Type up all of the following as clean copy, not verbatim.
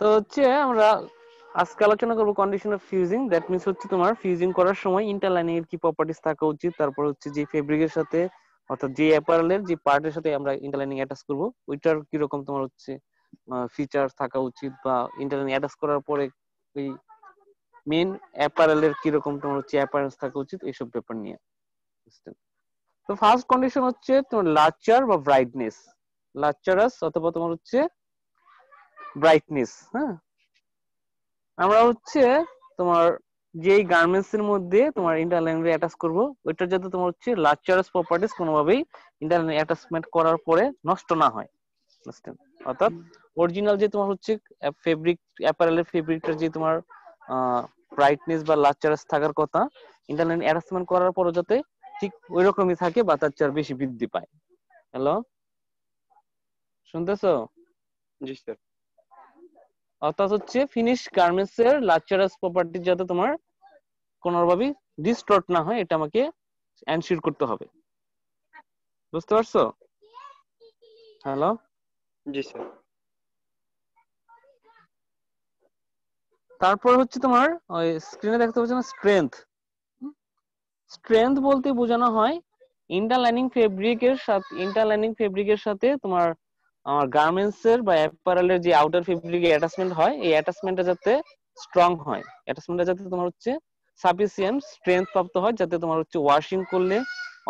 তো হচ্ছে আমরা আজকে আলোচনা করব condition of fusing. That means হচ্ছে তোমার ফিউজিং করার সময় ইন্টারলাইনিং এর কি প্রপার্টিজ থাকা উচিত, তারপর হচ্ছে যে ফেব্রিকের সাথে অর্থাৎ যে অ্যাপারেলের যে পার্টের সাথে আমরা ইন্টারলাইনিং অ্যাটাচ করব ওইটার কি রকম তোমার হচ্ছে ফিচার থাকা উচিত, বা ইন্টারলাইনিং অ্যাটাচ করার পরে ওই মেইন অ্যাপারেলের কি রকম তোমার হচ্ছে অ্যাপারেন্স থাকা উচিত, এইসব ব্যাপার নিয়ে। তো ফার্স্ট কন্ডিশন হচ্ছে তোমার লার্চার বা ব্রাইটনেস, লার্চারাস অথবা তোমার হচ্ছে ব্রাইটনেস। হ্যাঁ, আমরা হচ্ছে তোমার যেই গার্মেন্টস এর মধ্যে তোমার ইন্টারলাইন অ্যাটাচ করব ওইটা যাতে তোমার হচ্ছে লার্চারাস প্রপার্টিজ কোনোভাবেই ইন্টারলাইন অ্যাটাচমেন্ট করার পরে নষ্ট না হয়। বুঝছেন? অর্থাৎ অরিজিনাল যে তোমার হচ্ছে ফেব্রিক অ্যাপারেলের ফেব্রিকটা যে তোমার ব্রাইটনেস বা লার্চারাস থাকার কথা, ইন্টারলাইন অ্যাটাচমেন্ট করার পরে যাতে ঠিক ওই রকমই থাকে বা তার চেয়ে বেশি বৃদ্ধি পায়। হ্যালো, শুনতেছো? জি স্যার। অর্থাৎ হচ্ছে ফিনিশ গার্মেন্টস এর লার্চারাস প্রপার্টি যাতে তোমার কোনোভাবেই ডিস্টর্ট না হয়, এটা আমাকে এনশিওর করতে হবে। বুঝতে পারছো? হ্যালো, জি স্যার। তারপর হচ্ছে তোমার ওই স্ক্রিনে দেখতে পাচ্ছ না স্ট্রেংথ। স্ট্রেংথ বলতে বোঝানো হয় ইন্টারলাইনিং ফেব্রিকের সাথে তোমার আমার গার্মেন্টস এর বা অ্যাপারেলের যে আউটার ফেব্রিক অ্যাটাচমেন্ট হয়, এই অ্যাটাচমেন্টটা যাতে স্ট্রং হয়, অ্যাটাচমেন্টটা যাতে তোমার হচ্ছে সাফিসিয়েন্ট স্ট্রেংথ প্রাপ্ত হয়, যাতে তোমার হচ্ছে ওয়াশিং করলে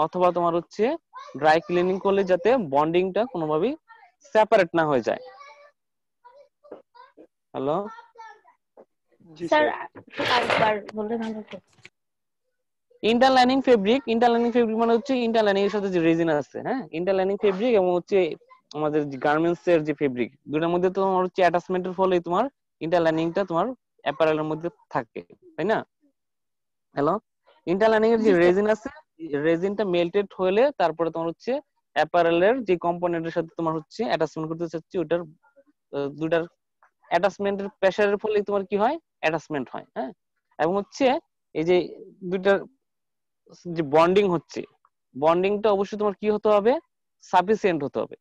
অথবা তোমার হচ্ছে ড্রাই ক্লিনিং করলে যাতে বন্ডিংটা কোনোভাবেই সেপারেট না হয়ে যায়। হ্যালো, জি স্যার স্যার। আরেকবার বললে ভালো হতো। ইন্টারলাইনিং ফেব্রিক মানে হচ্ছে ইন্টারলাইনিং এর সাথে যে রেজিন আছে, হ্যাঁ, ইন্টারলাইনিং ফেব্রিক এবং হচ্ছে আমাদের যে গার্মেন্টস এর যে ফেব্রিক, দুটার মধ্যে তো তোমার হচ্ছে অ্যাটাচমেন্টের ফলে তোমার ইন্টারলাইনিংটা তোমার অ্যাপারেলের মধ্যে থাকে, তাই না? হ্যালো, ইন্টারলাইনিং এর যে জি স্যার। রেজিন আছে, রেজিনটা মেল্টেড হলে তারপরে তোমার হচ্ছে অ্যাপারেলের যে কম্পোনেন্টের সাথে তোমার হচ্ছে অ্যাটাচমেন্ট করতে চাচ্ছি, ওটার দুটার অ্যাটাচমেন্টের প্রেসারের ফলে তোমার কি হয়, অ্যাটাচমেন্ট হয়। হ্যাঁ, এবং হচ্ছে এই যে দুইটার যে বন্ডিং হচ্ছে, বন্ডিংটা অবশ্যই তোমার কি হতে হবে, সাফিসিয়েন্ট হতে হবে,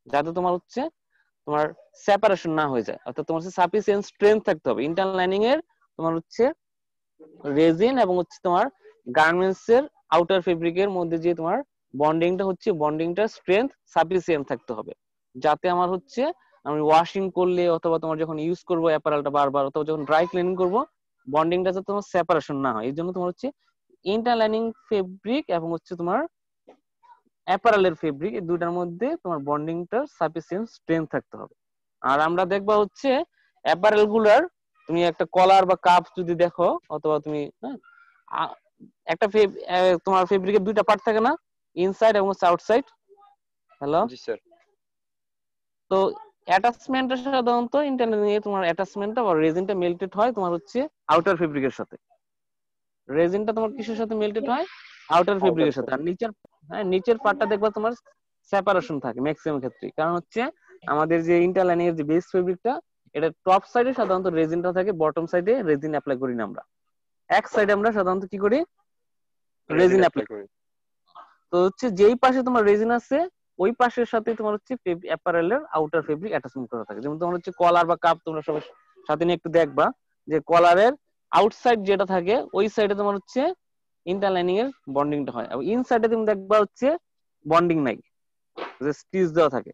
যাতে তোমার হচ্ছে তোমার সেপারেশন না হয়ে যায়। অর্থাৎ তোমার হচ্ছে সাফিসিয়েন্ট স্ট্রেংথ থাকতে হবে ইন্টারলাইনিং এর তোমার হচ্ছে রেজিন এবং হচ্ছে তোমার গার্মেন্টস এর আউটার ফেব্রিকের মধ্যে যে তোমার বন্ডিংটা হচ্ছে, বন্ডিংটা স্ট্রেংথ সাফিসিয়েন্ট থাকতে হবে, যাতে আমার হচ্ছে আমি ওয়াশিং করলে অথবা তোমার যখন ইউজ করবো অ্যাপারেলটা বারবার অথবা যখন ড্রাই ক্লিনিং করবো, বন্ডিংটা যাতে তোমার সেপারেশন না হয়, এই জন্য তোমার হচ্ছে ইন্টারলাইনিং ফেব্রিক এবং হচ্ছে তোমার অ্যাপারেলের ফেব্রিক, এই দুটার মধ্যে তোমার বন্ডিংটা সাফিসিয়েন্ট স্ট্রেংথ থাকতে হবে। আর আমরা দেখবা হচ্ছে অ্যাপারেল গুলার, তুমি একটা কলার বা কাপ যদি দেখো অথবা তুমি একটা তোমার ফেব্রিকের দুইটা পার্ট থাকে না, ইনসাইড এবং আউটসাইড। হ্যালো, জি স্যার। তো অ্যাটাচমেন্টটা সাধারণত ইন্টারনাল নিয়ে তোমার অ্যাটাচমেন্টটা বা রেজিনটা মেল্টেড হয় তোমার হচ্ছে আউটার ফেব্রিকের সাথে, রেজিনটা তোমার কিসের সাথে মেল্টেড হয়, আউটার আউটার ফেব্রিকের সাথে। আর নিচের, হ্যাঁ, নিচের পার্টটা দেখবা তোমার সেপারেশন থাকে ম্যাক্সিমাম ক্ষেত্রে, কারণ হচ্ছে আমাদের যে ইন্টারলাইনিং এর যে বেস ফেব্রিকটা, এটা টপ সাইডে সাধারণত রেজিনটা থাকে, বটম সাইডে রেজিন অ্যাপ্লাই করি না আমরা, এক সাইডে আমরা সাধারণত কি করি, রেজিন রেজিন অ্যাপ্লাই অ্যাপ্লাই। করি। তো হচ্ছে যেই পাশে তোমার রেজিন আছে ওই পাশের সাথে তোমার হচ্ছে অ্যাপারেলের আউটার ফেব্রিক অ্যাটাচমেন্ট করা থাকে। যেমন তোমার হচ্ছে কলার বা কাপ তোমরা সবাই সাথে নিয়ে একটু দেখবা যে কলারের আউটসাইড যেটা থাকে ওই সাইডে তোমার হচ্ছে ইন্টারলাইনিং এর বন্ডিংটা হয়, আর ইনসাইডে তুমি দেখবা হচ্ছে বন্ডিং নাই, যে স্টিচ দেওয়া থাকে।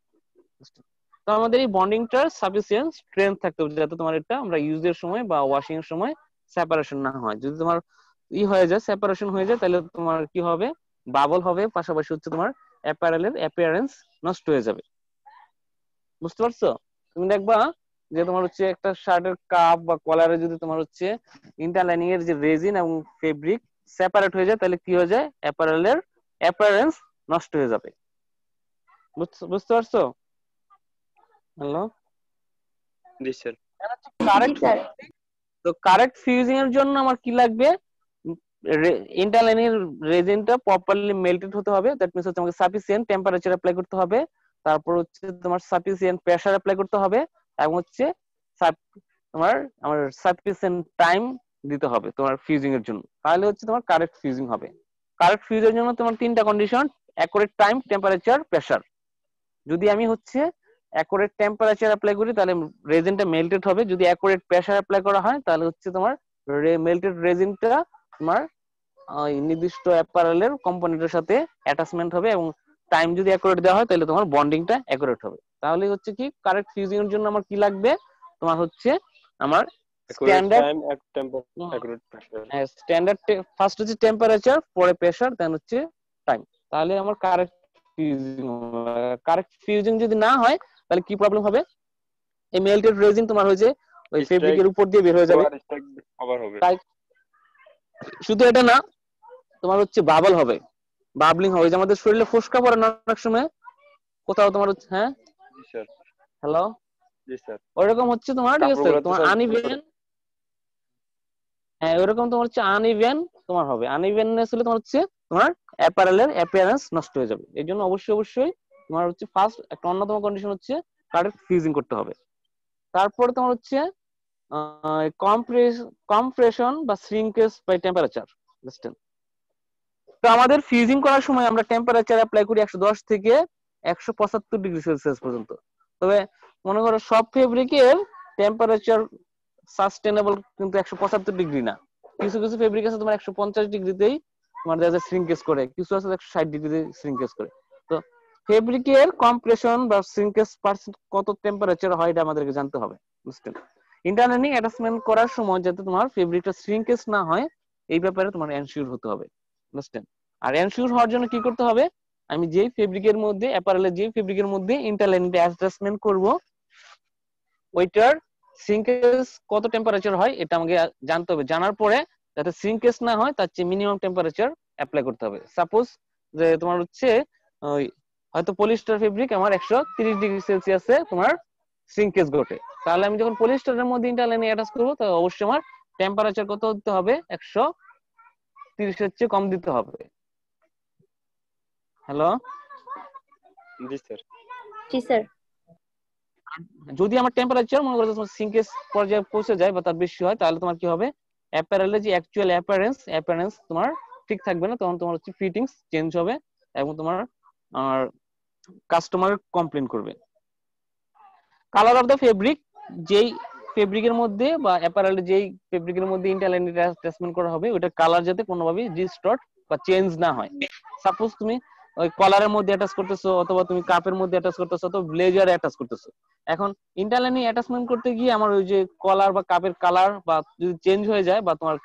তো আমাদের এই বন্ডিংটার সাফিসিয়েন্ট স্ট্রেংথ থাকতে হবে, যাতে তোমার এটা আমরা ইউজের সময় বা ওয়াশিং এর সময় সেপারেশন না হয়। যদি তোমার হয়ে যায়, সেপারেশন হয়ে যায়, তাহলে তোমার কি হবে, বাবল হবে, পাশাপাশি হচ্ছে তোমার অ্যাপারেলের অ্যাপিয়ারেন্স নষ্ট হয়ে যাবে। বুঝতে পারছো? তুমি দেখবা যে তোমার হচ্ছে একটা শার্টের কাপ বা কলারে যদি তোমার হচ্ছে ইন্টারলাইনিং এর যে রেজিন এবং ফেব্রিক সেপারেট হয়ে যায়, তাহলে কি হয়ে যায়, অ্যাপারেলের অ্যাপিয়ারেন্স নষ্ট হয়ে যাবে। বুঝতে পারছো? হ্যালো, জি স্যার। জি কারেক্ট। স্যার। তো কারেক্ট ফিউজিং এর জন্য আমার কি লাগবে, ইন্টারলাইনিং এর রেজিনটা প্রপারলি মেল্টেড হতে হবে, দ্যাট মিন্স হচ্ছে আমাকে সাফিসিয়েন্ট টেম্পারেচার অ্যাপ্লাই করতে হবে, তারপর হচ্ছে তোমার সাফিসিয়েন্ট প্রেসার অ্যাপ্লাই করতে হবে, এবং হচ্ছে তোমার আমার সাফিসিয়েন্ট টাইম দিতে হবে তোমার ফিউজিং এর জন্য, তাহলে হচ্ছে তোমার কারেক্ট ফিউজিং হবে। কারেক্ট ফিউজের জন্য তোমার তিনটা condition: accurate time, temperature, pressure. যদি আমি হচ্ছে অ্যাকুরেট টেম্পারেচার অ্যাপ্লাই করি তাহলে রেজিনটা মেল্টেড হবে। যদি অ্যাকুরেট প্রেসার অ্যাপ্লাই করা হয় তাহলে হচ্ছে তোমার মেল্টেড রেজিনটা তোমার ওই নির্দিষ্ট অ্যাপারেলের কম্পোনেন্টের সাথে অ্যাটাচমেন্ট হবে, এবং টাইম যদি অ্যাকুরেট দেওয়া হয় তাহলে তোমার বন্ডিংটা অ্যাকুরেট হবে। তাহলে হচ্ছে কি কারেক্ট ফিউজিং এর জন্য আমার কি লাগবে, তোমার হচ্ছে আমার accurate standard time, accurate pressure. Standard first হচ্ছে টেম্পারেচার, পরে প্রেসার, দেন হচ্ছে টাইম। তাহলে আমার কারেক্ট ফিউজিং। কারেক্ট ফিউজিং যদি না হয় তাহলে কি প্রবলেম হবে, এই মেল্টেড রেজিন তোমার হয়েছে ওই স্ট্রাইক ফেব্রিকের উপর দিয়ে বের হয়ে যাবে। ওভার স্ট্রাইক ওভার হবে। তাই শুধু এটা না, তোমার হচ্ছে বাবল হবে, বাবলিং হবে, যে আমাদের শরীরে ফোসকা পড়ে না অনেক সময় কোথাও তোমার হচ্ছে, হ্যাঁ জি স্যার। হ্যালো, জি স্যার। ওইরকম হচ্ছে তোমার, ঠিক আছে, কাপড়গুলো তো তোমার স্যার আনইভেন, হ্যাঁ ওইরকম তোমার হচ্ছে আনইভেন তোমার হবে। আনইভেননেস হলে তোমার হচ্ছে তোমার অ্যাপারেলের অ্যাপিয়ারেন্স নষ্ট হয়ে যাবে। এই জন্য অবশ্যই তোমার হচ্ছে ফার্স্ট একটা অন্যতম কন্ডিশন হচ্ছে কারেক্ট ফিউজিং করতে হবে। তারপরে তোমার হচ্ছে কম্প্রেশন বা শ্রিঙ্কেজ বাই টেম্পারেচার। বুঝছেন? তো আমাদের ফিউজিং করার সময় আমরা টেম্পারেচার অ্যাপ্লাই করি 110 থেকে 175 ডিগ্রি সেলসিয়াস পর্যন্ত। তবে মনে করো সব ফেব্রিকের টেম্পারেচার সাস্টেনেবল কিন্তু 175 ডিগ্রি না। কিছু কিছু ফেব্রিক আছে তোমার 150 ডিগ্রিতেই তোমার দেখা যায় শ্রিঙ্কেজ করে, কিছু আছে 160 ডিগ্রিতে শ্রিঙ্কেজ করে। তো ফেব্রিকের কম্প্রেশন বা শ্রিঙ্কেজ পার্সেন্ট কত টেম্পারেচার হয় এটা আমাদেরকে জানতে হবে। বুঝছেন? ইন্টারনালি অ্যাটাচমেন্ট করার সময় যাতে তোমার ফেব্রিকটা শ্রিঙ্কেজ না হয় এই ব্যাপারে তোমার এনশিওর হতে হবে। বুঝছেন? আর এনশিওর হওয়ার জন্য কি করতে হবে, আমি যেই ফেব্রিকের মধ্যে অ্যাপারেলের যেই ফেব্রিকের মধ্যে ইন্টারলাইনটা অ্যাডজাস্টমেন্ট করব ওইটার সিঙ্কেজ কত টেম্পারেচার হয় এটা আমাকে জানতে হবে। জানার পরে যাতে সিঙ্কেজ না হয় তার চেয়ে মিনিমাম টেম্পারেচার অ্যাপ্লাই করতে হবে। সাপোজ যে তোমার হচ্ছে ওই হয়তো পলিস্টার ফেব্রিক আমার 130 ডিগ্রি সেলসিয়াসে তোমার সিঙ্কেজ ঘটে, তাহলে আমি যখন পলিস্টারের মধ্যে ইন্টারলাইনে অ্যাটাচ করবো তাহলে অবশ্যই আমার টেম্পারেচার কত দিতে হবে, 130 এর চেয়ে কম দিতে হবে। হ্যালো, জি স্যার। জি স্যার। যদি আমার টেম্পারেচার মনে করো তোমার সিঙ্কেজ পর্যায়ে পৌঁছে যায় বা তার বেশি হয় তাহলে তোমার কি হবে, অ্যাপারেলের যে অ্যাকচুয়াল অ্যাপারেন্স তোমার ঠিক থাকবে না, তখন তোমার হচ্ছে ফিটিংস চেঞ্জ হবে এবং তোমার আর কাস্টমার কমপ্লেন করবে। কালার অফ দ্য ফেব্রিক, যেই ফেব্রিকের মধ্যে বা অ্যাপারেলের যেই ফেব্রিকের মধ্যে ইন্টারলাইন অ্যাটাচমেন্ট করা হবে ওটার কালার যাতে কোনোভাবেই ডিস্টর্ট বা চেঞ্জ না হয়। সাপোজ তুমি ওই কলারের মধ্যে অ্যাটাচ করতেছো অথবা তুমি কাপের মধ্যে অ্যাটাচ করতেছো অথবা ব্লেজারে অ্যাটাচ করতেছো, এখন ইন্টারলাইনে অ্যাটাচমেন্ট করতে গিয়ে আমার ওই যে কলার বা কাপের কালার বা যদি চেঞ্জ হয়ে যায় বা তোমার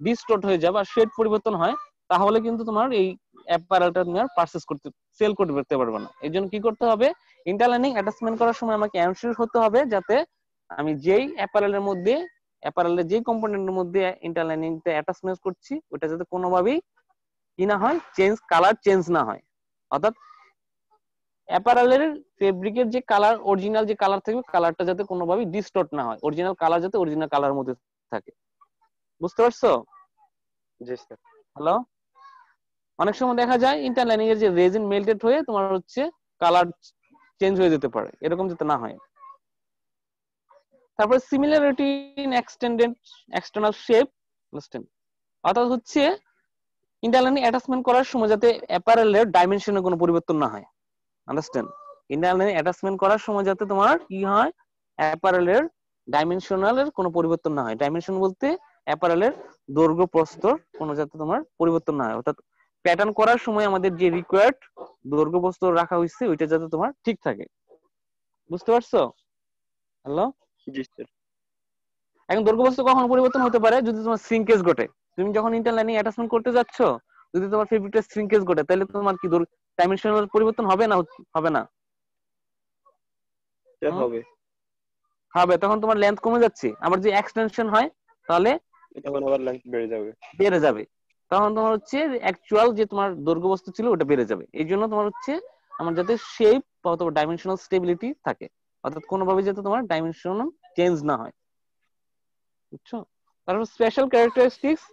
ডিস্টর্ট হয়ে যায় বা শেড পরিবর্তন হয় তাহলে কিন্তু তোমার এই অ্যাপারেলটা তুমি আর পারচেজ করতে সেল করতে পারবে না। এই জন্য কি করতে হবে, ইন্টারলাইনিং অ্যাটাচমেন্ট করার সময় আমাকে এনশিওর হতে হবে যাতে আমি যেই অ্যাপারেলের যেই কম্পোনেন্টের মধ্যে ইন্টারলাইনিংটা অ্যাটাচমেন্ট করছি ওটা যাতে কোনোভাবেই কি না হয়, কালার চেঞ্জ না হয়। অর্থাৎ অ্যাপারেলের ফেব্রিকের যে কালার, অরিজিনাল যে কালার থাকবে কালারটা যাতে কোনোভাবেই ডিস্টর্ট না হয়, অরিজিনাল কালার যাতে অরিজিনাল কালারের মধ্যে থাকে। বুঝতে পারছো? জি স্যার। হ্যালো, অনেক সময় দেখা যায় ইন্টারলাইনিং এর যে রেজিন মেল্টেড হয়ে তোমার হচ্ছে কালার চেঞ্জ হয়ে যেতে পারে, এরকম যাতে না হয়। তারপর সিমিলারিটি ইন এক্সটার্নাল শেপ, বুঝছেন? অর্থাৎ হচ্ছে ইন্টারলাইনিং অ্যাটাচমেন্ট করার সময় যাতে অ্যাপারেলের ডাইমেনশনে কোনো পরিবর্তন না হয়। আন্ডারস্ট্যান্ড? ইন্টারলাইনিং অ্যাটাচমেন্ট করার সময় যাতে তোমার কি হয়, অ্যাপারেলের ডাইমেনশনালের কোনো পরিবর্তন না হয়। ডাইমেনশন বলতে অ্যাপারেলের দৈর্ঘ্য প্রস্থ কোনো যাতে তোমার পরিবর্তন না হয়, অর্থাৎ প্যাটার্ন করার সময় আমাদের যে রিকোয়ার্ড দৈর্ঘ্য প্রস্থ রাখা হয়েছে ওইটা যাতে তোমার ঠিক থাকে। বুঝতে পারছো? হ্যালো, জি স্যার। এখন দৈর্ঘ্য প্রস্থ কখন পরিবর্তন হতে পারে, যদি তোমার শ্রিঙ্কেজ ঘটে। তুমি যখন ইন্টারলাইনিং অ্যাটাচমেন্ট করতে যাচ্ছ যদি তোমার ফেব্রিকটা শ্রিঙ্কেজ ঘটে তাহলে তোমার কি ডাইমেনশনাল পরিবর্তন হবে না, হবে না? স্যার হবে। হবে, তখন তোমার লেন্থ কমে যাচ্ছে। আবার যে এক্সটেনশন হয় তাহলে তখন আবার লেন্থ বেড়ে যাবে। বেড়ে যাবে, তখন তোমার হচ্ছে অ্যাকচুয়াল যে তোমার দৈর্ঘ্য বস্তু ছিল ওটা বেড়ে যাবে। এই জন্য তোমার হচ্ছে আমার যাতে শেপ অথবা ডাইমেনশনাল স্টেবিলিটি থাকে, অর্থাৎ কোনোভাবে যাতে তোমার ডাইমেনশনাল চেঞ্জ না হয়। বুঝছো? তারপর স্পেশাল ক্যারেক্টারিস্টিক্স,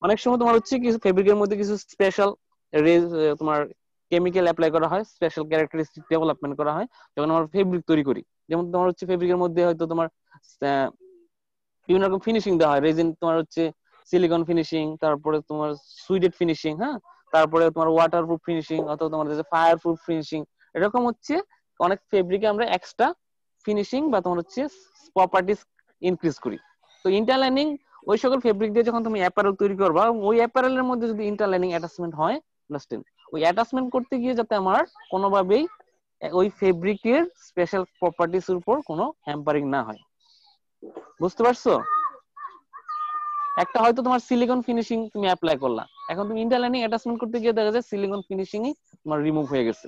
অনেক সময় তোমার হচ্ছে কিছু ফেব্রিকের মধ্যে কিছু স্পেশাল তোমার কেমিক্যাল অ্যাপ্লাই করা হয়, স্পেশাল ক্যারেক্টারিস্টিক ডেভেলপমেন্ট করা হয় যখন আমরা ফেব্রিক তৈরি করি। যেমন তোমার হচ্ছে ফেব্রিকের মধ্যে হয়তো তোমার বিভিন্ন রকম ফিনিশিং দেওয়া হয়, রেজিন তোমার হচ্ছে সিলিকন ফিনিশিং, তারপরে তোমার সুইডেড ফিনিশিং, হ্যাঁ, তারপরে তোমার ওয়াটার প্রুফ ফিনিশিং অথবা তোমার ফায়ার প্রুফ ফিনিশিং, এরকম হচ্ছে অনেক ফেব্রিকে আমরা এক্সট্রা ফিনিশিং বা তোমার হচ্ছে প্রপার্টিজ ইনক্রিজ করি। তো ইন্টারলাইনিং ওই সকল ফেব্রিক দিয়ে যখন তুমি অ্যাপারেল তৈরি করবা, ওই অ্যাপারেলের মধ্যে যদি ইন্টারলাইনিং অ্যাটাচমেন্ট হয়, আন্ডারস্ট্যান্ড, ওই অ্যাটাচমেন্ট করতে গিয়ে যাতে আমার কোনোভাবেই ওই ফেব্রিকের স্পেশাল প্রপার্টিজ এর উপর কোনো হ্যাম্পারিং না হয়। বুঝতে পারছো? একটা হয়তো তোমার সিলিকন ফিনিশিং তুমি অ্যাপ্লাই করলা, এখন তুমি ইন্টারলাইনিং অ্যাটাচমেন্ট করতে গিয়ে দেখা যায় সিলিকন ফিনিশিংই তোমার রিমুভ হয়ে গেছে,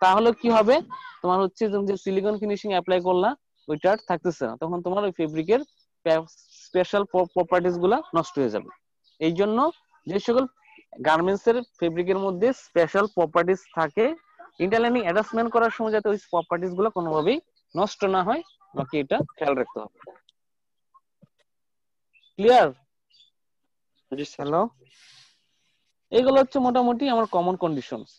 তাহলে কি হবে? তোমার হচ্ছে তুমি যে সিলিকন ফিনিশিং অ্যাপ্লাই করলা ওইটা আর থাকতেছে না, তখন তোমার ওই ফেব্রিকের স্পেশাল প্রপার্টিজ গুলা নষ্ট হয়ে যাবে। এই জন্য যে সকল গার্মেন্টস এর ফেব্রিকের মধ্যে স্পেশাল প্রপার্টিজ থাকে, ইন্টারলাইনিং অ্যাটাচমেন্ট করার সময় যাতে ওই প্রপার্টিজ গুলো কোনোভাবেই নষ্ট না হয়, আমাকে এটা খেয়াল রাখতে হবে। ক্লিয়ার? জি স্যার। হ্যালো, এইগুলো হচ্ছে মোটামুটি আমার কমন কন্ডিশনস।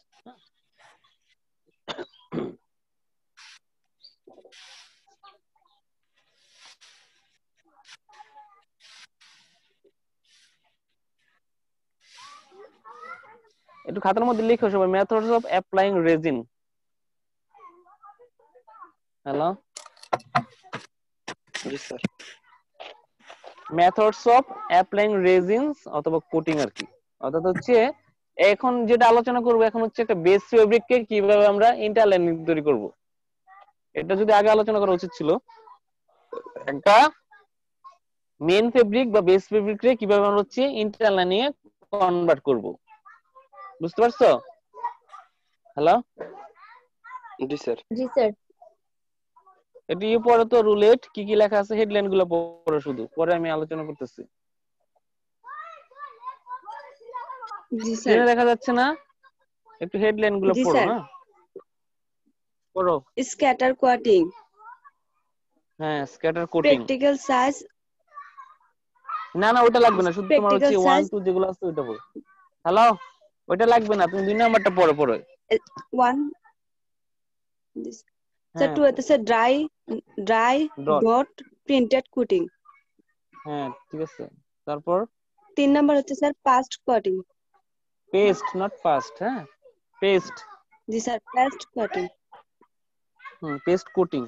একটু খাতার মধ্যে লিখো সবাই, methods of applying resin. Hello, জি sir. Methods of applying resins অথবা কোটিং আর কি। অর্থাৎ হচ্ছে এখন যেটা আলোচনা করব এখন হচ্ছে একটা বেস ফেব্রিককে কিভাবে আমরা ইন্টারলাইনিং তৈরি করব। এটা যদি আগে আলোচনা করা উচিত ছিল। একটা মেন ফেব্রিক বা বেস ফেব্রিককে কিভাবে আমরা হচ্ছে ইন্টারলাইনিং এ কনভার্ট করব। বুঝতে পারছো? হ্যালো, জি স্যার। জি স্যার। এটি পরে তো রুলেট কি কি লেখা আছে হেডলাইন গুলো পড়ো, শুধু পরে আমি আলোচনা করতেছি। জি স্যার। স্ক্রিনে দেখা যাচ্ছে না? একটু হেডলাইন গুলো জি পড়ো। স্যার। হ্যাঁ পড়ো। স্ক্যাটার কোয়াটিং, হ্যাঁ, স্ক্যাটার কোটিং। প্র্যাকটিক্যাল সাইজ, না না ওটা লাগবে না, শুধু তোমার প্র্যাকটিক্যাল হচ্ছে 1 সাইজ 2 যেগুলো আছে ওটা পড়ো। হ্যালো, ওটা লাগবে না, তুমি 2 নাম্বারটা পড়ো পড়ো। 1। স্যার হ্যাঁ 2 হচ্ছে dry dry dot. Dot printed coating. হ্যাঁ ঠিক আছে, তারপর 3 নাম্বার হচ্ছে sir past coating. Paste not fast. হ্যাঁ পেস্ট। জি sir, past coating. Paste coating.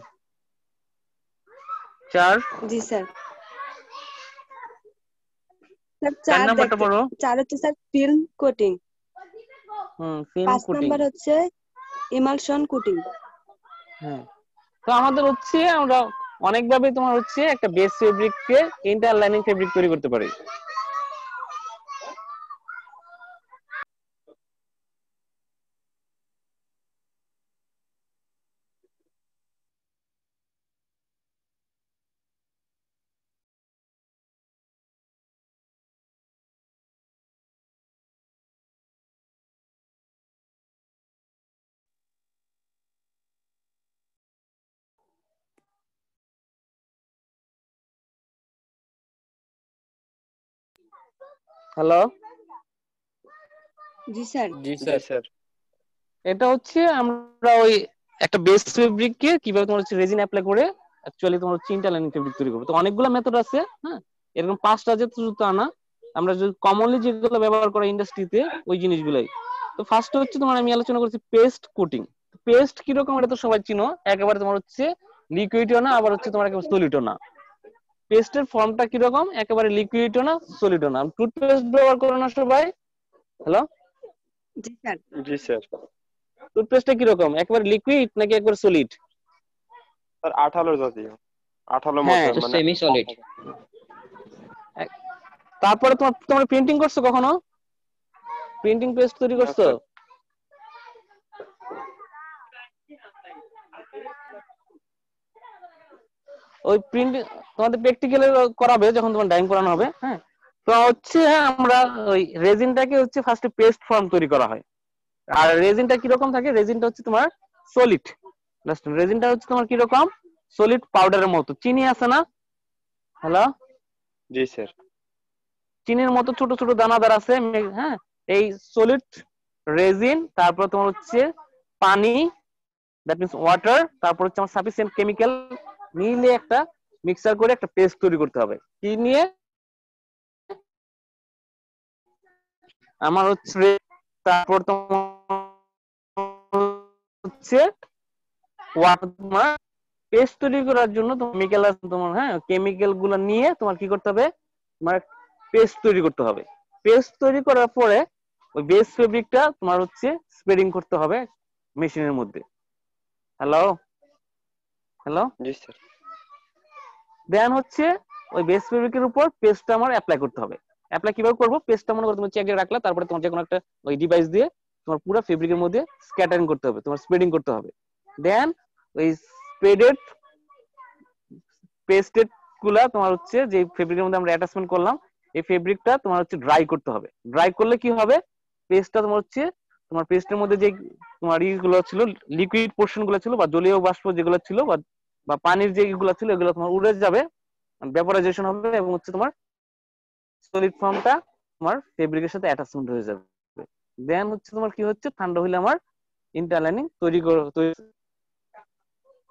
4 জি স্যার। স্যার 4 4 নাম্বারটা দেখতে, পড়ো। 4 হচ্ছে sir film coating. Film 5 coating. Number হচ্ছে ইমালশন কোটিং। হ্যাঁ, তো আমাদের হচ্ছে আমরা অনেকভাবে তোমার হচ্ছে একটা বেস ফেব্রিককে ইন্টারলাইনিং ফেব্রিক তৈরি করতে পারি। হ্যালো, জি স্যার। জি স্যার। এটা হচ্ছে আমরা ওই একটা বেস ফেব্রিককে কিভাবে তোমার হচ্ছে রেজিন অ্যাপ্লাই করে অ্যাকচুয়ালি তোমার হচ্ছে ইন্টারলাইনিং ফেব্রিক তৈরি করবে। তো অনেকগুলো মেথড আছে। হ্যাঁ, এরকম 5টা যে শুধু তা না, আমরা যদি কমনলি যেগুলো ব্যবহার করা ইন্ডাস্ট্রিতে ওই জিনিসগুলাই। তো ফার্স্ট হচ্ছে তোমার আমি আলোচনা করছি পেস্ট কোটিং। পেস্ট কিরকম এটা তো সবাই চিনো, একেবারে তোমার হচ্ছে লিকুইডও না আবার হচ্ছে তোমার একেবারে সলিডও না। পেস্টের ফর্মটা কিরকম, একেবারে লিকুইডও না সলিডও না। টুথপেস্ট ব্যবহার করো না সবাই? হ্যালো, জি স্যার। জি স্যার। টুথপেস্টটা কিরকম, একেবারে লিকুইড নাকি একবারে সলিড? স্যার আঠালো জাতীয়, আঠালো মতো হ্যাঁ, মানে সেমি সলিড। তারপরে তোমার তোমরা প্রিন্টিং করছো কখনো? প্রিন্টিং পেস্ট তৈরি না করছো? স্যার। ওই প্রিন্টিং তোমাদের প্র্যাকটিক্যালে করাবে যখন তোমার ডাইং করানো হবে। হ্যাঁ, তো হচ্ছে আমরা ওই রেজিনটাকে হচ্ছে ফার্স্টে পেস্ট ফর্ম তৈরি করা হয়। আর রেজিনটা কিরকম থাকে, রেজিনটা হচ্ছে তোমার সলিড। রেজিনটা হচ্ছে তোমার কিরকম, সলিড পাউডারের মতো। চিনি আছে না? হ্যালো, জি স্যার। চিনির মতো ছোট ছোট দানাদার আছে। হ্যাঁ, এই সলিড রেজিন, তারপর তোমার হচ্ছে পানি, দ্যাট মিন্স ওয়াটার, তারপর হচ্ছে আমার সাফিসিয়েন্ট কেমিক্যাল মিলে একটা মিক্সার করে একটা পেস্ট তৈরি করতে হবে। কি নিয়ে? আমার হচ্ছে, তারপর তোমার হচ্ছে ওয়াটার তোমার পেস্ট তৈরি করার জন্য কেমিক্যাল আছে তোমার, হ্যাঁ, কেমিক্যাল গুলো নিয়ে তোমার কি করতে হবে, তোমার পেস্ট তৈরি করতে হবে। পেস্ট তৈরি করার পরে ওই বেস ফেব্রিকটা তোমার হচ্ছে স্প্রেডিং করতে হবে মেশিনের মধ্যে। হ্যালো হ্যালো জি স্যার। দেন হচ্ছে ওই বেস ফেব্রিকের উপর পেস্টটা আমার অ্যাপ্লাই করতে হবে। অ্যাপ্লাই কিভাবে করবো, পেস্টটা মনে করো তুমি চেক দিয়ে রাখলা, তারপরে তোমার যে কোনো একটা ওই ডিভাইস দিয়ে তোমার পুরো ফেব্রিকের মধ্যে স্ক্যাটারিং করতে হবে, তোমার স্প্রেডিং করতে হবে। দেন ওই স্প্রেডেড পেস্টেড গুলা তোমার হচ্ছে যে ফেব্রিকের মধ্যে আমরা অ্যাটাচমেন্ট করলাম, এই ফেব্রিকটা তোমার হচ্ছে ড্রাই করতে হবে। ড্রাই করলে কি হবে, পেস্টটা তোমার হচ্ছে তোমার পেস্টের মধ্যে যে তোমার ইগুলো ছিল, লিকুইড পোর্শন গুলো ছিল বা জলীয় বাষ্প যেগুলো ছিল বা বা পানির যে ইগুলো ছিল, এগুলো তোমার উড়ে যাবে, ভেপোরাইজেশন হবে এবং হচ্ছে তোমার সলিড ফর্মটা তোমার ফেব্রিকের সাথে অ্যাটাচমেন্ট হয়ে যাবে। দেন হচ্ছে তোমার কি হচ্ছে, ঠান্ডা হইলে আমার ইন্টারলাইনিং তৈরি।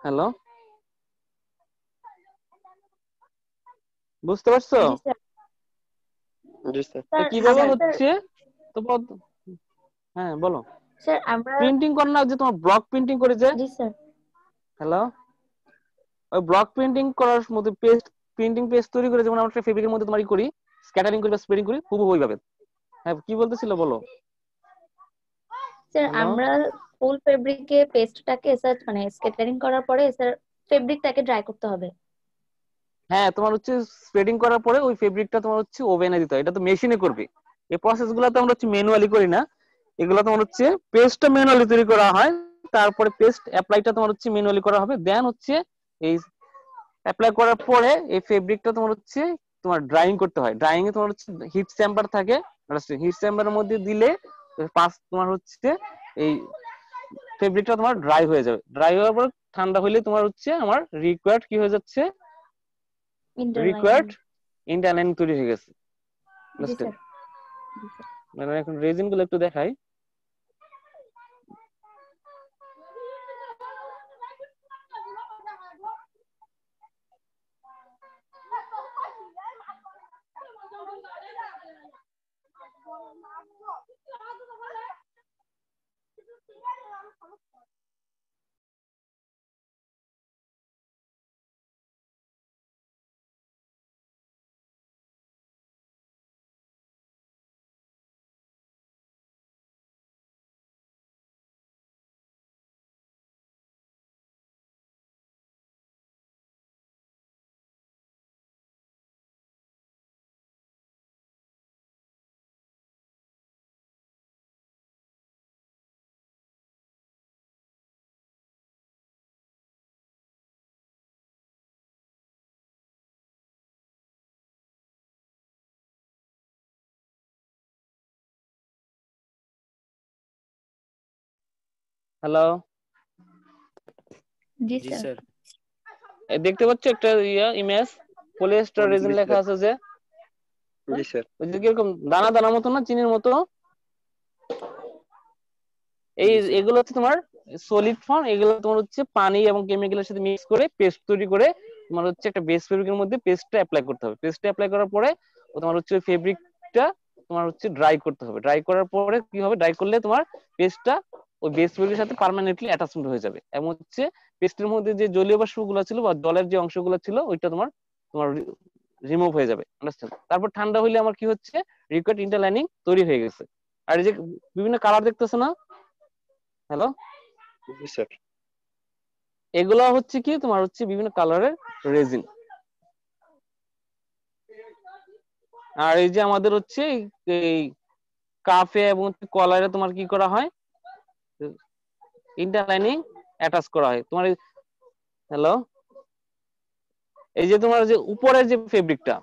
হ্যালো, বুঝতে পারছো? জি স্যার। জি স্যার। স্যার কিভাবে আমরা স্যার হচ্ছে তো হ্যাঁ বলো। স্যার আমরা প্রিন্টিং করে না, যে তোমার ব্লক প্রিন্টিং করে যে, জি স্যার। হ্যালো, ওই ব্লক প্রিন্টিং করার মধ্যে পেস্ট প্রিন্টিং পেস্ট তৈরি করে যেমন আমরা ফেব্রিকের মধ্যে তোমার করি, স্ক্যাটারিং করি বা স্প্রেডিং করি, হুবহু ওইভাবে। হ্যাঁ, কি বলতেছিল বলো। স্যার হ্যালো, আমরা ফুল ফেব্রিকে পেস্টটাকে স্যার মানে স্কেটারিং করার পরে স্যার ফেব্রিকটাকে ড্রাই করতে হবে। হ্যাঁ, তোমার হচ্ছে স্প্রেডিং করার পরে ওই ফেব্রিকটা তোমার হচ্ছে ওভেনে দিতে হয়, এটা তো মেশিনে করবে। এই প্রসেস গুলো তো আমরা হচ্ছে ম্যানুয়ালি করি না, এগুলো তোমার হচ্ছে পেস্টটা ম্যানুয়ালি তৈরি করা হয়, তারপরে পেস্ট অ্যাপ্লাইটা তোমার হচ্ছে ম্যানুয়ালি করা হবে। দেন হচ্ছে এই অ্যাপ্লাই করার পরে এই ফেব্রিকটা তোমার হচ্ছে তোমার ড্রাইং করতে হয়। ড্রাইং এ তোমার হচ্ছে হিট চেম্বার থাকে, হিট চেম্বারের মধ্যে দিলে তোমার হচ্ছে এই ফেব্রিকটা তোমার ড্রাই হয়ে যাবে। ড্রাই হওয়ার পর ঠান্ডা হইলে তোমার হচ্ছে আমার রিকোয়ার্ড কি হয়ে যাচ্ছে, ইন্টারলাইনিং। রিকোয়ার্ড ইন্টারলাইন তৈরি হয়ে গেছে। জি বুঝতে স্যার। জি স্যার। মানে এখন রেজিন গুলো একটু দেখাই। হ্যালো, জি জি স্যার। স্যার। দেখতে পাচ্ছ একটা ইমেজ, পলিয়েস্টার রেজিন জি লেখা স্যার। আছে যে, জি স্যার। ওই যে কিরকম দানা দানা মতো না, চিনির মতো। এই জি স্যার। এগুলো হচ্ছে তোমার সলিড ফর্ম, এগুলো তোমার হচ্ছে পানি এবং কেমিক্যালের সাথে মিক্স করে পেস্ট তৈরি করে তোমার হচ্ছে একটা বেস ফেব্রিকের মধ্যে পেস্টটা অ্যাপ্লাই করতে হবে। পেস্টটা অ্যাপ্লাই করার পরে তোমার হচ্ছে ফেব্রিকটা তোমার হচ্ছে ড্রাই করতে হবে। ড্রাই করার পরে কি হবে, ড্রাই করলে তোমার পেস্টটা ওই বেস ফেব্রিকের সাথে পার্মানেন্টলি অ্যাটাচমেন্ট হয়ে যাবে এবং হচ্ছে পেস্টের মধ্যে যে জলীয় বাষ্পগুলো ছিল বা জলের যে অংশগুলো ছিল ওইটা তোমার তোমার রিমুভ হয়ে যাবে। আন্ডারস্ট্যান্ড? তারপর ঠান্ডা হইলে আমার কি হচ্ছে, রিকোয়ার্ড ইন্টারলাইনিং তৈরি হয়ে গেছে। আর এই যে বিভিন্ন কালার দেখতেছো না, হ্যালো, জি স্যার। এগুলা হচ্ছে কি তোমার হচ্ছে বিভিন্ন কালারের রেজিন। আর এই যে আমাদের হচ্ছে এই কাফে এবং কলারে তোমার কি করা হয়, ইন্টারলাইনিং অ্যাটাচ করা হয় তোমার। হ্যালো, এই যে তোমার যে উপরের যে ফেব্রিকটা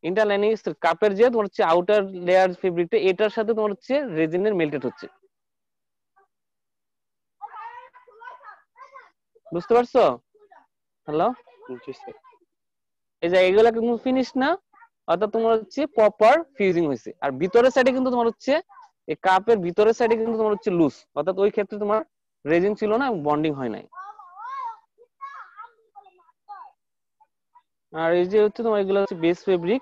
ইন্টারলাইনিং কাপের যে তোমার হচ্ছে আউটার লেয়ার ফেব্রিকটা, এটার সাথে তোমার হচ্ছে রেজিনের মেল্টেড হচ্ছে। বুঝতে পারছো? হ্যালো, জি স্যার। এই যে এগুলা কিন্তু ফিনিশ না, অর্থাৎ তোমার হচ্ছে প্রপার ফিউজিং হয়েছে। আর ভিতরের সাইডে কিন্তু তোমার হচ্ছে এই কাপের ভিতরের সাইডে কিন্তু তোমার হচ্ছে লুজ, অর্থাৎ ওই ক্ষেত্রে তোমার রেজিন ছিল না, বন্ডিং হয় নাই। আর এই যে হচ্ছে তোমার এগুলো হচ্ছে বেস ফেব্রিক।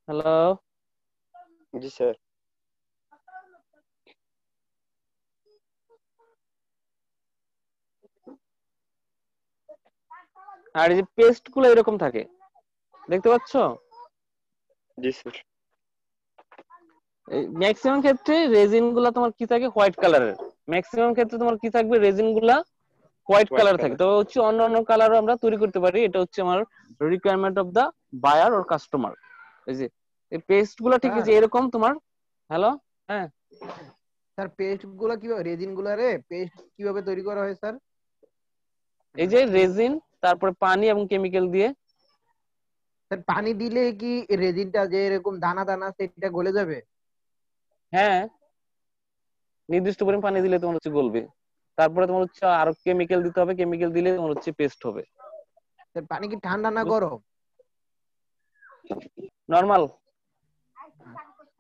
হ্যালো, জি স্যার। আর এই যে পেস্ট গুলো এরকম থাকে, দেখতে পাচ্ছ? জি স্যার। ম্যাক্সিমাম ক্ষেত্রে রেজিন গুলা তোমার কি থাকে, হোয়াইট কালারের। ম্যাক্সিমাম ক্ষেত্রে তোমার কি থাকবে, রেজিন গুলা হোয়াইট হোয়াইট কালার থাকে। কালার। তবে হচ্ছে অন্য অন্য কালারও আমরা তৈরি করতে পারি, এটা হচ্ছে আমার requirement of the buyer or customer. এই যে এই পেস্ট গুলা ঠিক স্যার আছে এরকম তোমার। হ্যালো, হ্যাঁ স্যার পেস্ট গুলা কিভাবে, রেজিন গুলারে পেস্ট কিভাবে তৈরি করা হয় স্যার? এই যে রেজিন, তারপরে পানি এবং কেমিক্যাল দিয়ে। স্যার পানি দিলে কি রেজিনটা যে এরকম দানা দানা সেটা গলে যাবে? হ্যাঁ, নির্দিষ্ট পরিমাণ পানি দিলে তোমার হচ্ছে গলবে। তারপরে তোমার হচ্ছে আরো কেমিক্যাল দিতে হবে, কেমিক্যাল দিলে তোমার হচ্ছে পেস্ট হবে। স্যার পানি কি ঠান্ডা না গরম? নরমাল,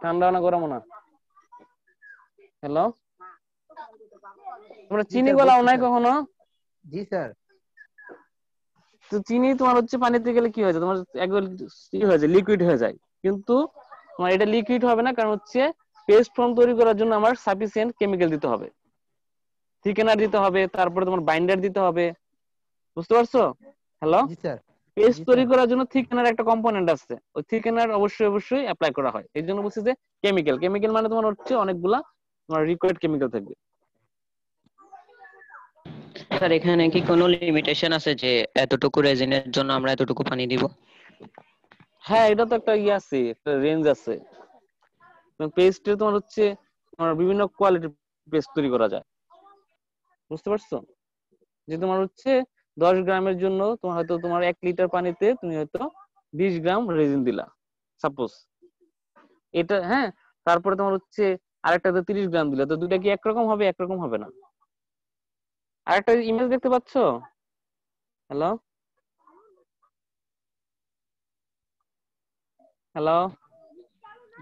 ঠান্ডা না গরম না। হ্যালো, তোমরা জি চিনি স্যার গলাও বলছি নাই স্যার। কখনো? জি স্যার। তো চিনি তোমার হচ্ছে পানিতে গেলে কি হয়ে যায়, তোমার একবার কি হয়ে যায়, লিকুইড হয়ে যায়। কিন্তু তোমার এটা লিকুইড হবে না, কারণ হচ্ছে পেস্ট ফর্ম তৈরি করার জন্য আমার সাফিসিয়েন্ট কেমিক্যাল দিতে হবে, থিকেনার দিতে হবে, তারপরে তোমার বাইন্ডার দিতে হবে। বুঝতে পারছো? হ্যালো, জি স্যার। পেস্ট জি তৈরি স্যার। করার জন্য থিকেনার একটা কম্পোনেন্ট আছে, ওই থিকেনার অবশ্যই অবশ্যই অ্যাপ্লাই করা হয়। এই জন্য বলছি যে কেমিক্যাল, কেমিক্যাল মানে তোমার হচ্ছে অনেকগুলা তোমার রিকোয়ার্ড কেমিক্যাল থাকবে। স্যার এখানে কি কোনো লিমিটেশন আছে যে এতটুকু রেজিনের জন্য আমরা এতটুকু পানি দিব? হ্যাঁ, এটা তো একটা ইয়ে আছে, একটা রেঞ্জ আছে। পেস্টে তোমার হচ্ছে তোমার বিভিন্ন কোয়ালিটির পেস্ট তৈরি করা যায়। বুঝতে পারছো? যে তোমার হচ্ছে 10 গ্রামের জন্য তোমার হয়তো তোমার 1 লিটার পানিতে তুমি হয়তো 20 গ্রাম রেজিন দিলা, সাপোজ এটা। হ্যাঁ, তারপরে তোমার হচ্ছে আরেকটাতে 30 গ্রাম দিলা, তো দুইটা কি একরকম হবে? একরকম হবে না। আরেকটা ইমেজ দেখতে পাচ্ছো? হ্যালো, হ্যালো,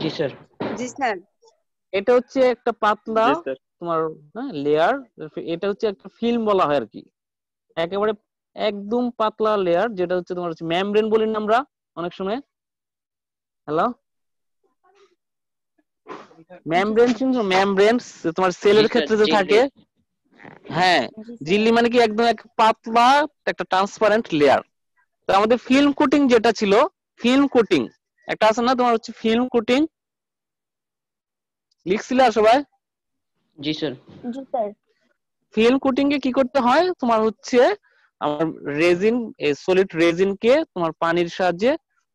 জি স্যার। জি স্যার। এটা হচ্ছে একটা পাতলা জি স্যার। তোমার লেয়ার। এটা হচ্ছে একটা ফিল্ম বলা হয় আর কি, একেবারে একদম পাতলা লেয়ার, যেটা হচ্ছে তোমার হচ্ছে মেমব্রেন বলি না আমরা অনেক সময়। Hello, membrane চিনছো? মেমব্রেন তোমার জি সেলের স্যার, ক্ষেত্রে যে ঝিল্লি। থাকে। হ্যাঁ, জি ঝিল্লি স্যার। মানে কি একদম এক পাতলা একটা ট্রান্সপারেন্ট লেয়ার। তো আমাদের ফিল্ম কোটিং যেটা ছিল, ফিল্ম কোটিং একটা আছে না তোমার হচ্ছে ফিল্ম কোটিং, লিখছিলে আর সবাই? জি স্যার। জি স্যার। ফিল্ম কোটিং এ কি করতে হয় তোমার হচ্ছে আমার রেজিন, সলিড রেজিন কে তোমার পানির সাহায্যে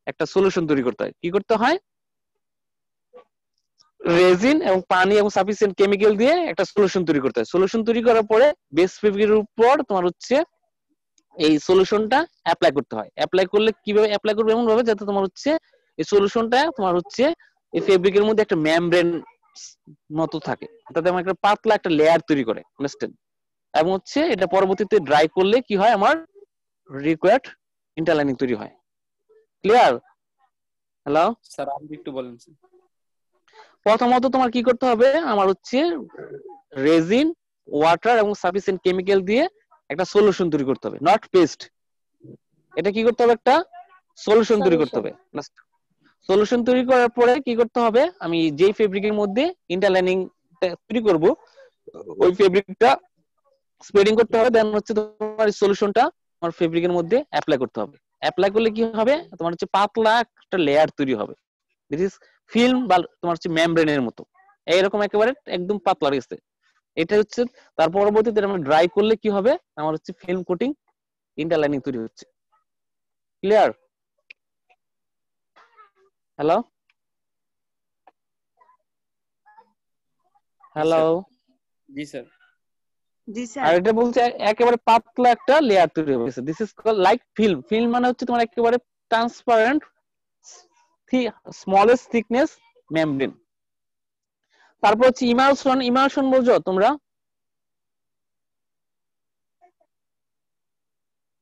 একটা সলিউশন তৈরি করতে হয়। কি করতে হয়, রেজিন এবং পানি এবং সাফিসিয়েন্ট কেমিক্যাল দিয়ে একটা সলিউশন তৈরি করতে হয়। সলিউশন তৈরি করার পরে বেস ফেব্রিকের উপর তোমার হচ্ছে এই সলিউশনটা অ্যাপ্লাই করতে হয়। অ্যাপ্লাই করলে কিভাবে অ্যাপ্লাই করবে, এমন ভাবে যাতে তোমার হচ্ছে এই সলিউশনটা তোমার হচ্ছে এই ফেব্রিকের মধ্যে একটা মেমব্রেন মতো থাকে, তাতে আমার একটা পাতলা একটা লেয়ার তৈরি করে, আন্ডারস্ট্যান্ড? এবং হচ্ছে এটা পরবর্তীতে ড্রাই করলে কি হয়, আমার রিকোয়ার্ড ইন্টারলাইনিং তৈরি হয়। ক্লিয়ার? হ্যালো, স্যার আপনি একটু বলেন স্যার। প্রথমত তোমার কি করতে হবে, আমার হচ্ছে রেজিন, ওয়াটার এবং সাফিসিয়েন্ট কেমিক্যাল দিয়ে একটা সলিউশন তৈরি করতে হবে, নট পেস্ট। এটা কি করতে হবে, একটা সলিউশন তৈরি করতে সলিউশন। হবে। সলিউশন তৈরি করার পরে কি করতে হবে, আমি যেই ফেব্রিকের মধ্যে ইন্টারলাইনিং তৈরি করব ওই ফেব্রিকটা স্প্রেডিং করতে হবে, দেন হচ্ছে তোমার সলিউশনটা আমার ফেব্রিকের মধ্যে অ্যাপ্লাই করতে হবে। অ্যাপ্লাই করলে কি হবে, তোমার হচ্ছে পাতলা একটা লেয়ার তৈরি হবে, দিস ইজ ফিল্ম বা তোমার হচ্ছে মেমব্রেনের মতো, এইরকম একেবারে একদম পাতলা রয়েছে। এটা হচ্ছে তার পরবর্তীতে আমরা ড্রাই করলে কি হবে, আমার হচ্ছে ফিল্ম কোটিং ইন্টারলাইনিং তৈরি হচ্ছে। ক্লিয়ার? হ্যালো, জি হ্যালো। স্যার। জি স্যার। জি আর স্যার। এটা বলছে একেবারে পাতলা একটা লেয়ার তৈরি হয়েছে, this is call like film. Film মানে হচ্ছে তোমার একেবারে ট্রান্সপারেন্ট স্মলেস্ট থিকনেস মেমব্রেন। তারপর হচ্ছে ইমালশন। ইমালশন বোঝো তোমরা?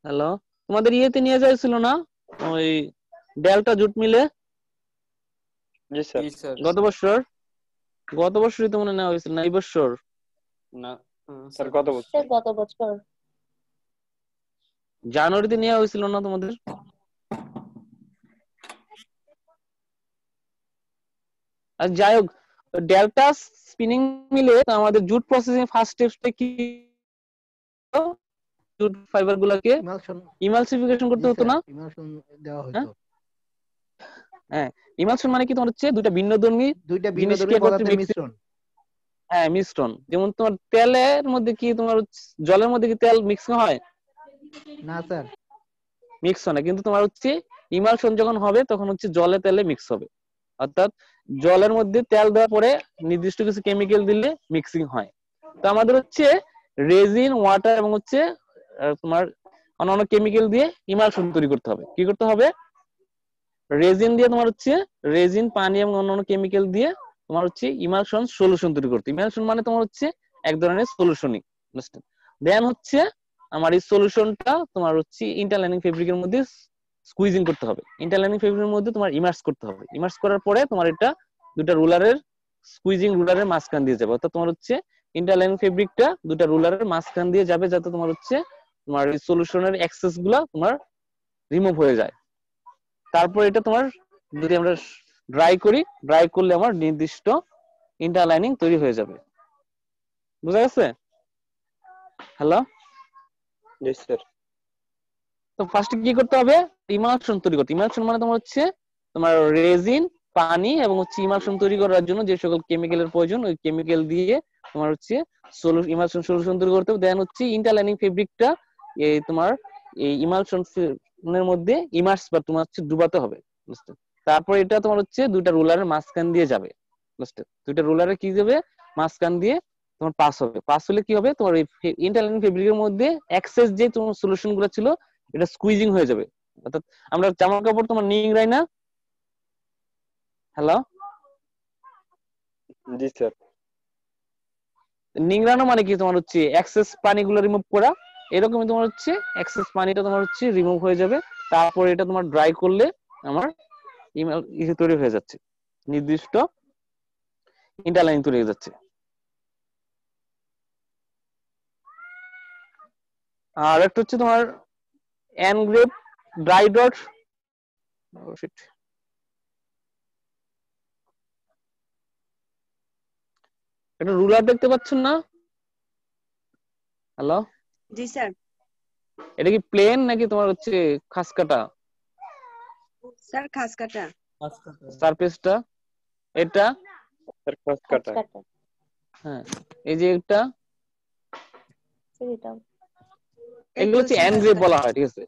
হ্যালো, তোমাদের ইয়েতে নিয়ে যাইছিল না ওই ডেল্টা জুট মিলে জি স্যার। জি স্যার। গত বছর? গত বছরই তো মনে নেওয়া হয়েছিল না, এই বছর? না স্যার স্যার। কত বছর? স্যার গত বছর। জানুয়ারিতে নেওয়া হয়েছিল না তোমাদের? আর যাই হোক, ডেল্টা স্পিনিং মিলে তো আমাদের জুট প্রসেসিং ফার্স্ট স্টেপটা কি, জুট ফাইবার গুলাকে ইমালশন। ইমালসিফিকেশন করতে জি হতো স্যার, না? ইমালশন দেওয়া হ্যাঁ হতো। হ্যাঁ, ইমালশন মানে কি তোমার হচ্ছে দুইটা ভিন্নধর্মী দুইটা জিনিসকে ভিন্নধর্মী একত্রে পদার্থের মিক্স, মিশ্রণ। হ্যাঁ মিশ্রণ। যেমন তোমার তেলের মধ্যে কি তোমার জলের মধ্যে কি তেল মিক্স হয়? না স্যার। মিক্স হয় না, কিন্তু তোমার হচ্ছে ইমালশন যখন হবে তখন হচ্ছে জলে তেলে মিক্স হবে। অর্থাৎ জলের মধ্যে তেল দেওয়ার পরে নির্দিষ্ট কিছু কেমিক্যাল দিলে মিক্সিং হয়। তো আমাদের হচ্ছে রেজিন, ওয়াটার এবং হচ্ছে তোমার অন্যান্য কেমিক্যাল দিয়ে ইমালশন তৈরি করতে হবে। কি করতে হবে? রেজিন দিয়ে তোমার হচ্ছে রেজিন, পানি এবং অন্যান্য কেমিক্যাল দিয়ে তোমার হচ্ছে ইমালশন সলিউশন তৈরি করতে। ইমালশন মানে তোমার হচ্ছে এক ধরনের সলিউশনিং। দেন হচ্ছে আমার এই সলিউশনটা তোমার হচ্ছে ইন্টারলাইনিং ফেব্রিকের মধ্যে স্কুইজিং করতে হবে। ইন্টারলাইনিং ফেব্রিকের মধ্যে তোমার ইমার্স করতে হবে। ইমার্স করার পরে তোমার এটা দুটা রুলারের স্কুইজিং রুলারের মাঝখান দিয়ে যাবে। অর্থাৎ তোমার হচ্ছে ইন্টারলাইনিং ফেব্রিকটা দুটা রুলারের মাঝখান দিয়ে যাবে, যাতে তোমার হচ্ছে তোমার এই সলিউশনের এক্সেস গুলা তোমার রিমুভ হয়ে যায়। তারপর এটা তোমার যদি আমরা ড্রাই করি, ড্রাই করলে আমার নির্দিষ্ট ইন্টারলাইনিং তৈরি হয়ে যাবে। বুঝা গেছে? হ্যালো? জি স্যার। তো ফার্স্টে কি করতে হবে? ইমালশন তৈরি করতে। ইমালশন মানে তোমার হচ্ছে তোমার রেজিন, পানি এবং হচ্ছে ইমালশন তৈরি করার জন্য যে সকল কেমিক্যালের প্রয়োজন, ওই কেমিক্যাল দিয়ে তোমার হচ্ছে ইমালশন সলিউশন তৈরি করতে হবে। দেন হচ্ছে ইন্টারলাইনিং ফেব্রিকটা এই তোমার এই ইমালশনের মধ্যে ইমার্স বা তোমার হচ্ছে ডুবাতে হবে। বুঝতে? তারপর এটা তোমার হচ্ছে দুইটা রুলারের মাঝখান দিয়ে যাবে। বুঝতে? দুইটা রুলারে কি যাবে? মাঝখান দিয়ে তোমার পাস হবে। পাস হলে কি হবে? তোমার এই ইন্টারলাইনিং ফেব্রিকের মধ্যে এক্সেস যে তোমার সলিউশন গুলো ছিল এটা স্কুইজিং হয়ে যাবে। অর্থাৎ আমরা জামা কাপড় তোমার নিংড়াই না? হ্যালো? জি স্যার। নিংড়ানো মানে কি? তোমার হচ্ছে এক্সেস পানিগুলো রিমুভ করা। এরকমই তোমার হচ্ছে এক্সেস পানিটা তোমার হচ্ছে রিমুভ হয়ে যাবে। তারপর এটা তোমার ড্রাই করলে আমার ইমেল তৈরি হয়ে যাচ্ছে, নির্দিষ্ট ইন্টারলাইন তৈরি হয়ে যাচ্ছে। আর একটা হচ্ছে তোমার এনগ্রেভ ড্রাই ডট। একটা রুলার দেখতে পাচ্ছেন না? হ্যালো? জি স্যার। এটা কি প্লেন নাকি তোমার হচ্ছে খাস কাটা স্যার খাস কাটা। সারফেসটা? এটা স্যার ক্রস কাটা। হ্যাঁ, এই যে এটা, এটাও এগুলো হচ্ছে এনগ্রেভ বলা হয়। ঠিক আছে?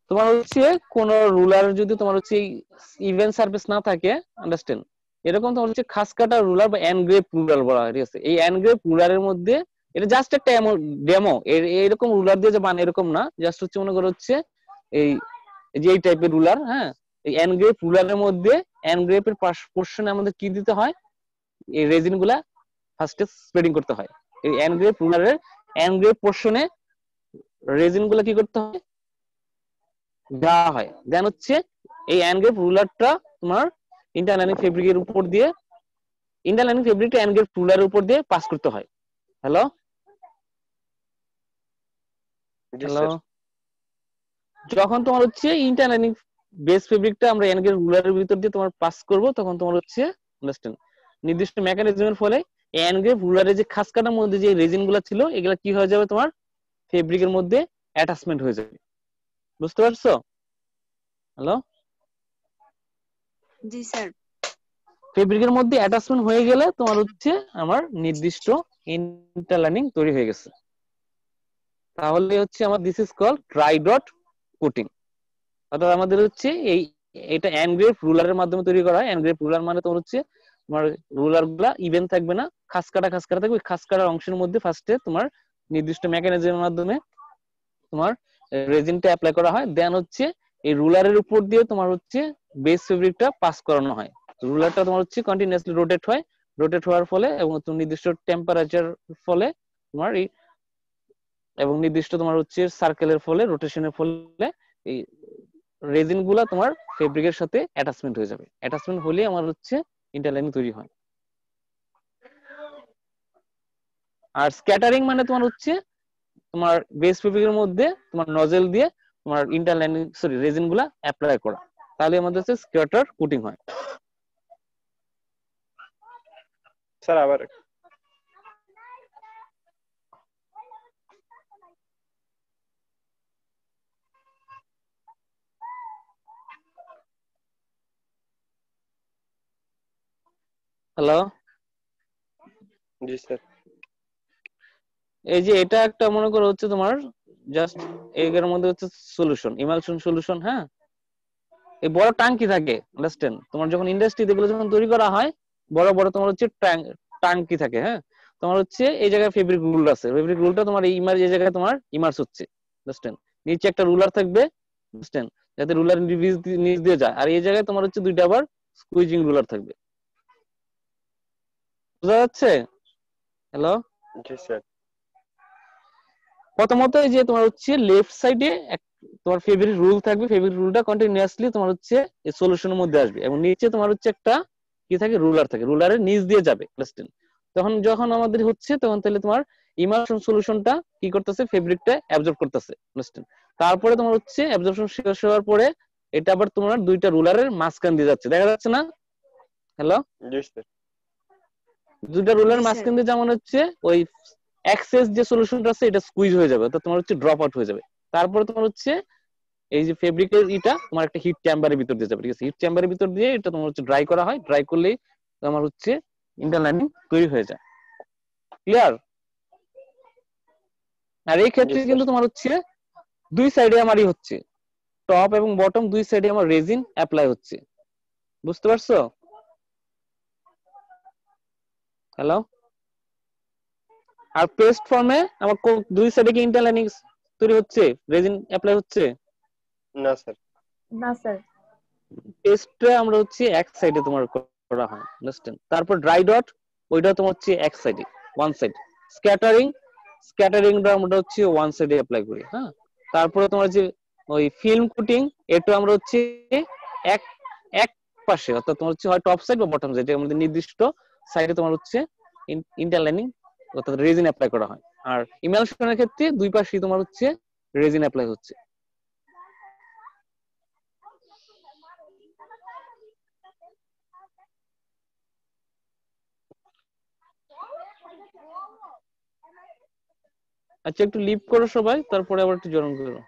তোমার হচ্ছে কোন রুলার যদি তোমার হচ্ছে ইভেন সারফেস না থাকে, আন্ডারস্ট্যান্ড, এরকম তোমার হচ্ছে খাস কাটা রুলার বা এনগ্রেভ রুলার বলা হয়। ঠিক আছে? এই এনগ্রেভ রুলারের মধ্যে এটা জাস্ট একটা ডেমো, এরকম রুলার দিয়ে যে বানায় এরকম না, জাস্ট হচ্ছে মনে করো হচ্ছে এই যে এই টাইপের রুলার। হ্যাঁ, এই এনগ্রেভ রুলারের মধ্যে এনগ্রেভের পোর্শনে আমাদের কি দিতে হয়? এই রেজিন গুলা ফার্স্টে স্প্রেডিং করতে হয়। এই এনগ্রেভ রুলারের এনগ্রেভ পোর্শনে রেজিন গুলা কি করতে হয়? দেওয়া হয়। দেন হচ্ছে এই এনগ্রেভ রুলারটা তোমার ইন্টারলাইনিং ফেব্রিকের উপর দিয়ে, ইন্টারলাইনিং ফেব্রিকটা এনগ্রেভ রুলারের উপর দিয়ে পাস করতে হয়। হ্যালো? জি হ্যালো? স্যার। যখন তোমার হচ্ছে ইন্টারলাইনিং বেস ফেব্রিকটা আমরা এনগ্রেভ রুলারের ভিতর দিয়ে তোমার পাস করব, তখন তোমার হচ্ছে আন্ডারস্ট্যান্ড নির্দিষ্ট মেকানিজমের ফলে এনগ্রেভ রুলারের যে খাস কাটার মধ্যে যে রেজিন গুলা ছিল, এগুলা কি হয়ে যাবে? তোমার ফেব্রিকের মধ্যে অ্যাটাচমেন্ট হয়ে যাবে। বুঝতে পারছো? হ্যালো? জি স্যার। ফেব্রিকের মধ্যে অ্যাটাচমেন্ট হয়ে গেলে তোমার হচ্ছে আমার নির্দিষ্ট ইন্টারলাইনিং তৈরি হয়ে গেছে। তাহলে হচ্ছে আমার this is called dry dot coating. অর্থাৎ আমাদের হচ্ছে এটা এনগ্রেভ রুলারের মাধ্যমে তৈরি করা হয়। এনগ্রেভ রুলার মানে তোমার হচ্ছে তোমার রুলার গুলা ইভেন থাকবে না, খাস কাটা থাকবে। খাস কাটার অংশের মধ্যে ফার্স্টে তোমার নির্দিষ্ট মেকানিজমের মাধ্যমে তোমার রেজিনটা অ্যাপ্লাই করা হয়। দেন হচ্ছে এই রুলারের উপর দিয়ে তোমার হচ্ছে বেস ফেব্রিকটা পাস করানো হয়। রুলারটা তোমার হচ্ছে কন্টিনিউয়াসলি রোটেট হয়। রোটেট হওয়ার ফলে এবং নির্দিষ্ট টেম্পারেচার ফলে তোমার এই এবং নির্দিষ্ট তোমার হচ্ছে সার্কেলের ফলে, রোটেশনের ফলে এই রেজিন গুলা তোমার ফেব্রিকের সাথে অ্যাটাচমেন্ট হয়ে যাবে। অ্যাটাচমেন্ট হলে আমার হচ্ছে ইন্টারলাইনিং তৈরি হয়। আর স্ক্যাটারিং মানে তোমার হচ্ছে তোমার বেস ফেব্রিকের মধ্যে তোমার নজেল দিয়ে তোমার ইন্টারলাইনিং রেজিন গুলা অ্যাপ্লাই করা, তাহলে আমাদের হচ্ছে স্ক্যাটার কোটিং হয়। স্যার আবার হ্যালো, জি স্যার। এই যে এটা একটা মনে করো হচ্ছে তোমার জাস্ট এর মধ্যে হচ্ছে সলিউশন, ইমালশন সলিউশন। হ্যাঁ, এই বড় টাঙ্কি থাকে, আন্ডারস্ট্যান্ড? তোমার যখন ইন্ডাস্ট্রিতে এগুলো যখন তৈরি করা হয়, বড় বড় তোমার হচ্ছে টাঙ্কি থাকে। হ্যাঁ, তোমার হচ্ছে এই জায়গায় ফেব্রিক রুল আছে, ফেব্রিক রুলটা তোমার এই এই জায়গায় তোমার ইমার্স হচ্ছে, আন্ডারস্ট্যান্ড? নিচে একটা রুলার থাকবে, আন্ডারস্ট্যান্ড, যাতে রুলার নিচ দিয়ে যায়। আর এই জায়গায় তোমার হচ্ছে দুইটা আবার স্কুইজিং রুলার থাকবে। বুঝা যাচ্ছে? হ্যালো, জি স্যার। প্রথমত এই যে তোমার হচ্ছে লেফট সাইডে তোমার ফেব্রিক রুল থাকবে, ফেব্রিক রুলটা কন্টিনিউয়াসলি তোমার হচ্ছে এই সলিউশনের মধ্যে আসবে, এবং নিচে তোমার হচ্ছে একটা কি থাকে, রুলার থাকে, রুলারের নিচ দিয়ে যাবে, আন্ডারস্ট্যান্ড? তখন যখন আমাদের হচ্ছে তখন তাহলে তোমার ইমালশন সলিউশনটা কি করতেছে, ফেব্রিকটা অ্যাবজর্ব করতেছে, আন্ডারস্ট্যান্ড? তারপরে তোমার হচ্ছে অ্যাবজর্পশন শেষ হওয়ার পরে এটা আবার তোমার দুইটা রুলারের মাঝখান দিয়ে যাচ্ছে, দেখা যাচ্ছে না? হ্যালো, জি স্যার। দুইটা রুলার জি স্যার। মাঝখান দিয়ে যেমন হচ্ছে ওই এক্সেস যে সলিউশনটা আছে এটা স্কুইজ হয়ে যাবে, অর্থাৎ তোমার হচ্ছে ড্রপ আউট হয়ে যাবে। তারপরে তোমার হচ্ছে এই যে ফেব্রিকের এটা তোমার একটা হিট চেম্বারের ভিতর দিয়ে যাবে, ঠিক আছে? হিট চেম্বারের ভিতর দিয়ে এটা তোমার হচ্ছে ড্রাই করা হয়, ড্রাই করলেই তোমার হচ্ছে ইন্টারলাইনিং তৈরি হয়ে যায়। ক্লিয়ার? আর এই জি ক্ষেত্রে স্যার। কিন্তু তোমার হচ্ছে দুই সাইডে আমারই হচ্ছে, টপ এবং বটম দুই সাইডে আমার রেজিন অ্যাপ্লাই হচ্ছে। বুঝতে পারছো? হ্যালো, আর পেস্ট ফর্মে আমার দুই সাইডে কি ইন্টারলাইনিং তৈরি হচ্ছে, রেজিন অ্যাপ্লাই হচ্ছে? না স্যার। না স্যার। পেস্টটা আমরা হচ্ছে এক সাইডে তোমার করা হয়, আন্ডারস্ট্যান্ড? তারপর ড্রাই ডট, ওইটা তোমার হচ্ছে এক সাইডে, ওয়ান সাইড। স্ক্যাটারিং, স্ক্যাটারিংটা আমরা হচ্ছে ওয়ান সাইডে অ্যাপ্লাই করি। হ্যাঁ, তারপরে তোমার যে ওই ফিল্ম কোটিং, এটা আমরা হচ্ছে এক এক পাশে, অর্থাৎ তোমার হচ্ছে হয় টপ সাইড বা বটম সাইড, এর মধ্যে নির্দিষ্ট সাইডে তোমার হচ্ছে ইন্টারলাইনিং অর্থাৎ রেজিন অ্যাপ্লাই করা হয়। আর ইমালশনের ক্ষেত্রে দুই পাশেই তোমার হচ্ছে রেজিন অ্যাপ্লাই হচ্ছে। আচ্ছা, একটু লিভ করো সবাই, তারপরে আবার একটু জয়েন করো।